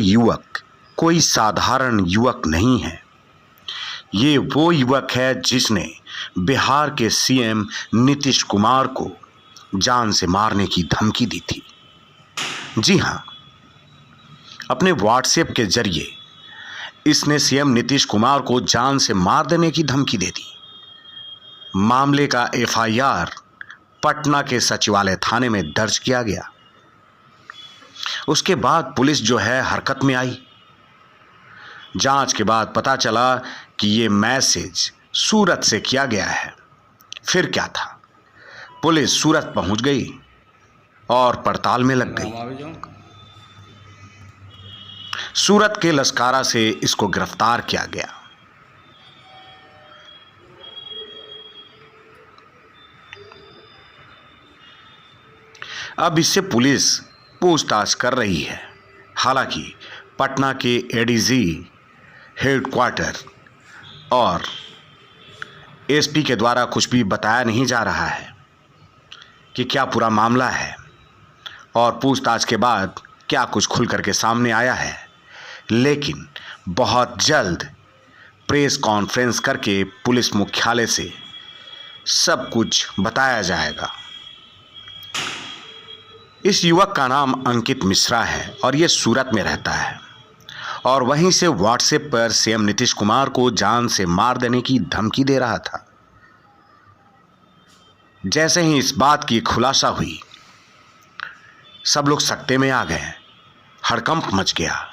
युवक कोई साधारण युवक नहीं है। ये वो युवक है जिसने बिहार के सीएम नीतीश कुमार को जान से मारने की धमकी दी थी। जी हां, अपने व्हाट्सएप के जरिए इसने सीएम नीतीश कुमार को जान से मार देने की धमकी दे दी। मामले का एफआईआर पटना के सचिवालय थाने में दर्ज किया गया। उसके बाद पुलिस जो है हरकत में आई। जांच के बाद पता चला कि ये मैसेज सूरत से किया गया है। फिर क्या था, पुलिस सूरत पहुंच गई और पड़ताल में लग गई। सूरत के लस्कारा से इसको गिरफ्तार किया गया। अब इससे पुलिस पूछताछ कर रही है। हालांकि पटना के एडीजी हेडक्वार्टर और एसपी के द्वारा कुछ भी बताया नहीं जा रहा है कि क्या पूरा मामला है और पूछताछ के बाद क्या कुछ खुल करके सामने आया है। लेकिन बहुत जल्द प्रेस कॉन्फ्रेंस करके पुलिस मुख्यालय से सब कुछ बताया जाएगा। इस युवक का नाम अंकित मिश्रा है और ये सूरत में रहता है और वहीं से व्हाट्सएप पर सीएम नीतीश कुमार को जान से मार देने की धमकी दे रहा था। जैसे ही इस बात की खुलासा हुई, सब लोग सकते में आ गए। हड़कंप मच गया।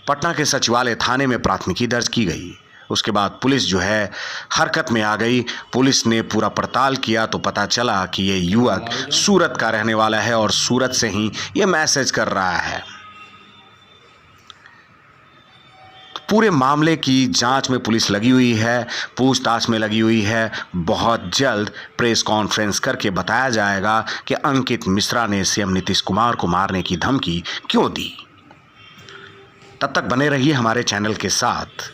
पटना के सचिवालय थाने में प्राथमिकी दर्ज की गई। उसके बाद पुलिस जो है हरकत में आ गई। पुलिस ने पूरा पड़ताल किया तो पता चला कि ये युवक सूरत का रहने वाला है और सूरत से ही ये मैसेज कर रहा है। पूरे मामले की जांच में पुलिस लगी हुई है, पूछताछ में लगी हुई है। बहुत जल्द प्रेस कॉन्फ्रेंस करके बताया जाएगा कि अंकित मिश्रा ने सीएम नीतीश कुमार को मारने की धमकी क्यों दी। तब तक बने रहिए हमारे चैनल के साथ।